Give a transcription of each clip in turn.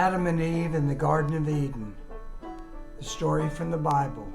Adam and Eve in the Garden of Eden, the story from the Bible.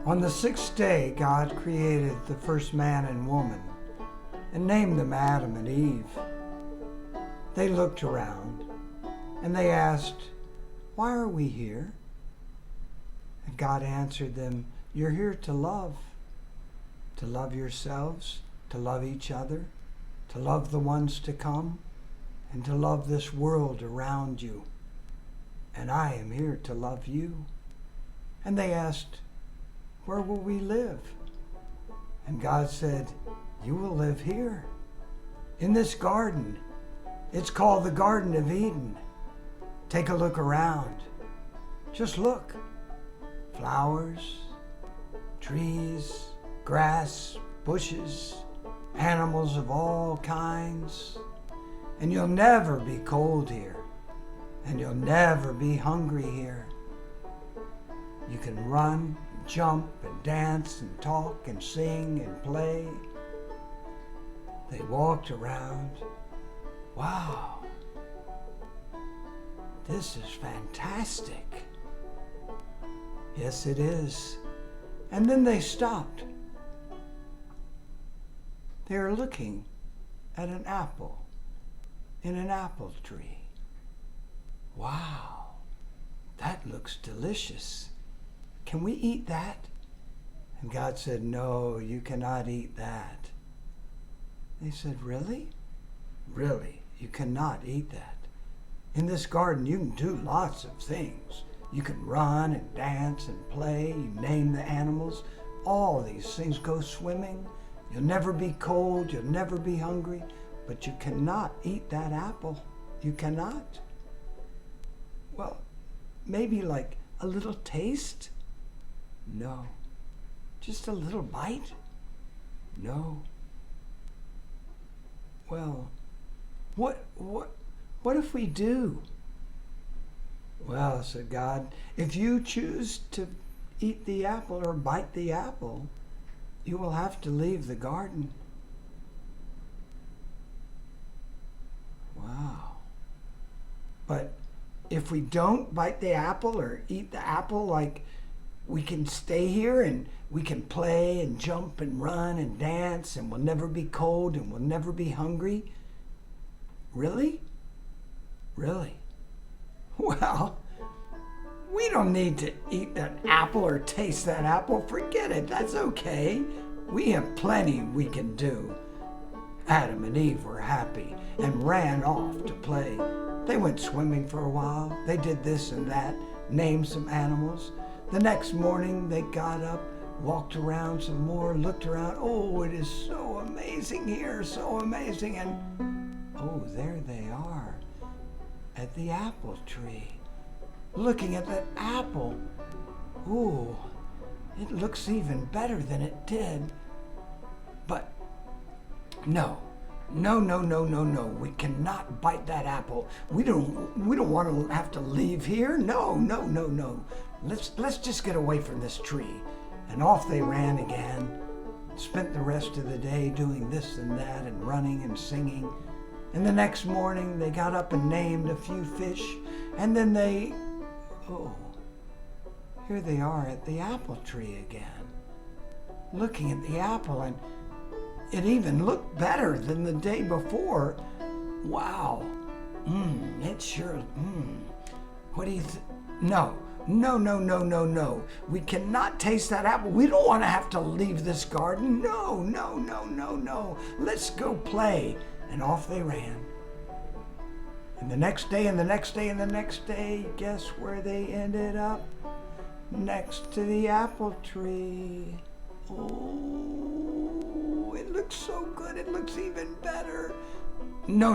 On the sixth day, God created the first man and woman and named them Adam and Eve. They looked around and they asked, "Why are we here?" And God answered them, "You're here to love yourselves, to love each other, to love the ones to come, and to love this world around you. And I am here to love you." And they asked, "Where will we live?" And God said, "You will live here, in this garden. It's called the Garden of Eden. Take a look around. Just look. Flowers, trees, grass, bushes, animals of all kinds. And you'll never be cold here. And you'll never be hungry here. You can run, jump, and dance, and talk, and sing, and play." They walked around. Wow, this is fantastic. Yes, it is. And then they stopped. They were looking at an apple in an apple tree. Wow, that looks delicious. Can we eat that? And God said, "No, you cannot eat that." They said, "Really? Really, you cannot eat that. In this garden, you can do lots of things. You can run and dance and play. You name the animals. All these things. Go swimming. You'll never be cold. You'll never be hungry. But you cannot eat that apple. You cannot." "Well, maybe like a little taste?" "No." "Just a little bite?" "No." "Well, what if we do?" "Well," said God, "if you choose to eat the apple or bite the apple, you will have to leave the garden." Wow. "But if we don't bite the apple or eat the apple, like, we can stay here and we can play and jump and run and dance and we'll never be cold and we'll never be hungry." "Really? Really? Well, we don't need to eat that apple or taste that apple. Forget it. That's okay. We have plenty we can do." Adam and Eve were happy and ran off to play. They went swimming for a while. They did this and that, named some animals. The next morning they got up, walked around some more, looked around. "Oh, it is so amazing here, so amazing." And oh, there they are at the apple tree, looking at that apple. Ooh, it looks even better than it did. But no. We cannot bite that apple. We don't want to have to leave here. No. Let's just get away from this tree. And off they ran again. Spent the rest of the day doing this and that and running and singing. And the next morning they got up and named a few fish. And then here they are at the apple tree again, looking at the apple, and it even looked better than the day before. Wow. It sure. What do you think? No. We cannot taste that apple. We don't want to have to leave this garden. No. Let's go play. And off they ran. And the next day and the next day and the next day, guess where they ended up? Next to the apple tree. Oh, it looks so good. It looks even better. No.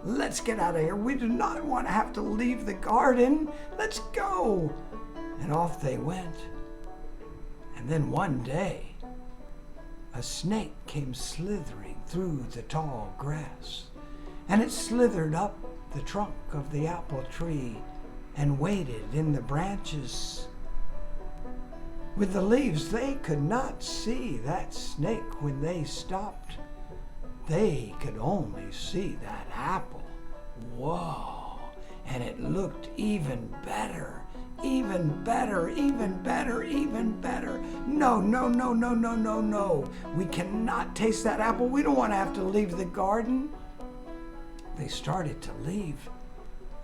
Let's get out of here. We do not want to have to leave the garden. Let's go. And off they went. And then one day, a snake came slithering through the tall grass. And it slithered up the trunk of the apple tree and waited in the branches. With the leaves, they could not see that snake when they stopped. they could only see that apple. Whoa! And it looked even better, even better, even better, even better. No, no, no, no, no, no, no. We cannot taste that apple. We don't want to have to leave the garden. They started to leave,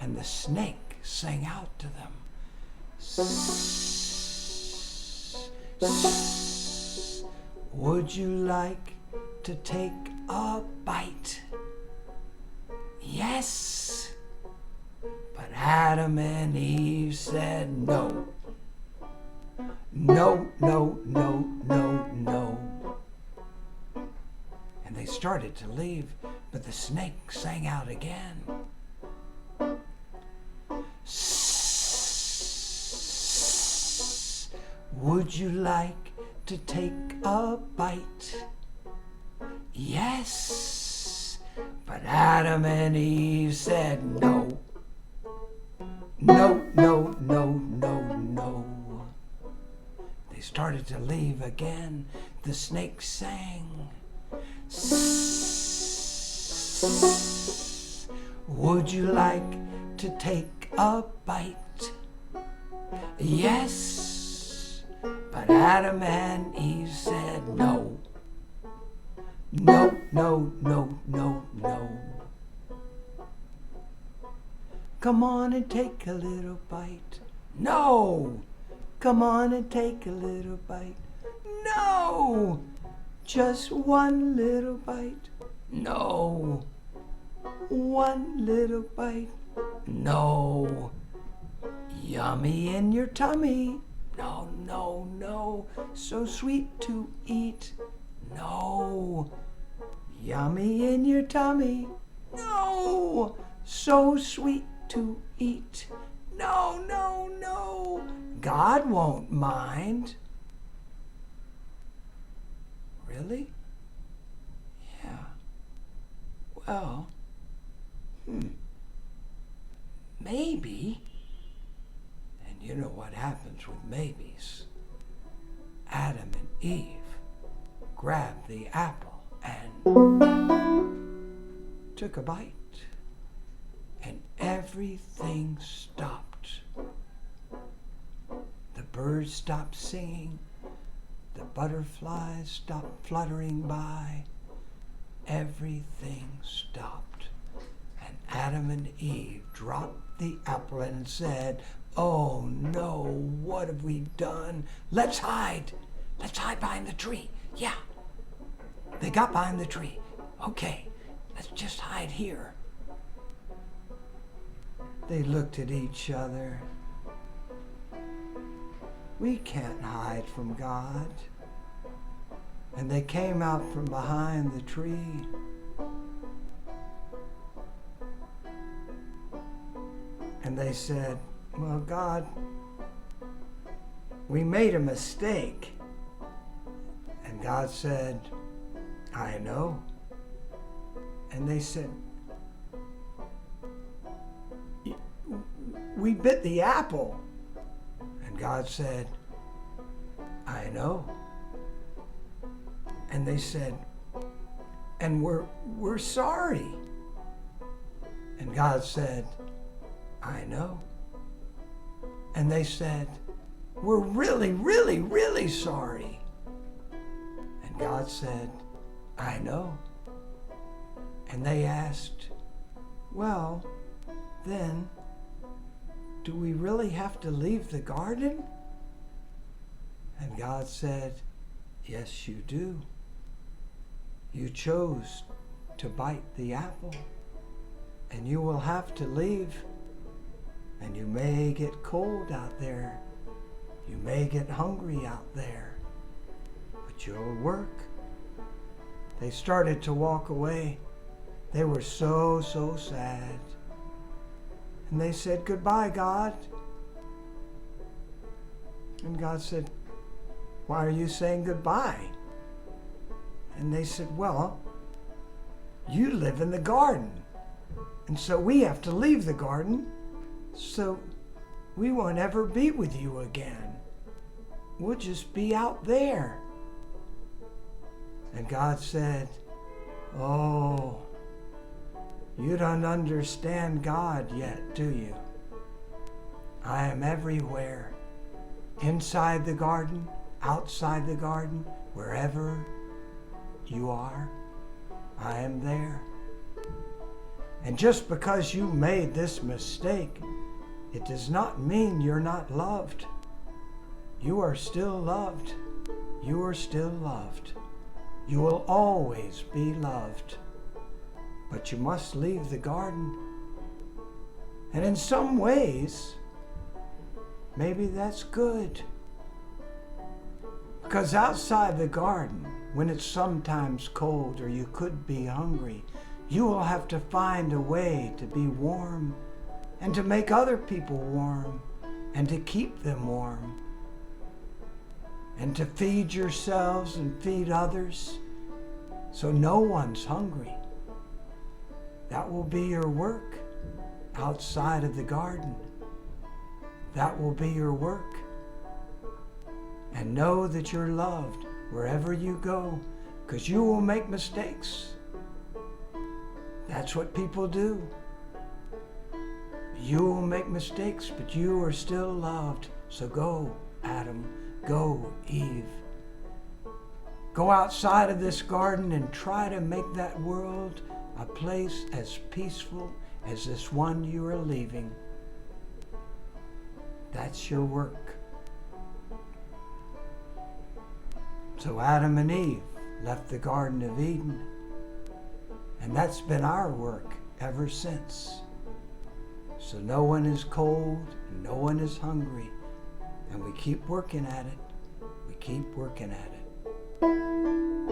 and the snake sang out to them. Would you like to take a bite? Yes. But Adam and Eve said no. No, no, no, no, no. And they started to leave, but the snake sang out again. Would you like to take a bite? Yes. But Adam and Eve said no. No, no, no, no, no. They started to leave again. The snake sang. Would you like to take a bite? Yes. But Adam and Eve said no. No, no, no, no, no. Come on and take a little bite. No! Come on and take a little bite. No! Just one little bite. No. One little bite. No. Yummy in your tummy. No, no, no. So sweet to eat. No. Yummy in your tummy. No. So sweet to eat. No, no, no. God won't mind. Really? Yeah. Well, maybe. And you know what happens with maybes. Adam and Eve grabbed the apple and took a bite. And everything stopped. The birds stopped singing. The butterflies stopped fluttering by. Everything stopped. And Adam and Eve dropped the apple and said, "Oh no, what have we done? Let's hide. Let's hide behind the tree." Yeah. They got behind the tree. Okay, let's just hide here. They looked at each other. We can't hide from God. And they came out from behind the tree. And they said, "Well, God, we made a mistake." And God said, "I know." And they said, "We bit the apple." And God said, "I know." And they said, "And we're sorry." And God said, "I know." And they said, "We're really, really, really sorry." And God said, "I know." And they asked, "Well, then, do we really have to leave the garden?" And God said, "Yes, you do. You chose to bite the apple, and you will have to leave. And you may get cold out there. You may get hungry out there, but you'll work." They started to walk away. They were so, so sad. And they said, "Goodbye, God." And God said, "Why are you saying goodbye?" And they said, "Well, you live in the garden. And so we have to leave the garden. So we won't ever be with you again. We'll just be out there." And God said, Oh, you don't understand God yet, do you? I am everywhere. Inside the garden, outside the garden, wherever you are, I am there. And just because you made this mistake, it does not mean you're not loved. You are still loved. You are still loved. You will always be loved. But you must leave the garden. And in some ways, maybe that's good. Because outside the garden, when it's sometimes cold or you could be hungry, you will have to find a way to be warm and to make other people warm and to keep them warm and to feed yourselves and feed others so no one's hungry. That will be your work outside of the garden. That will be your work. And know that you're loved wherever you go, because you will make mistakes. That's what people do. You will make mistakes, but you are still loved. So go, Adam. Go, Eve. Go outside of this garden and try to make that world a place as peaceful as this one you are leaving. That's your work. So Adam and Eve left the Garden of Eden, and that's been our work ever since. So no one is cold and no one is hungry, and we keep working at it. We keep working at it.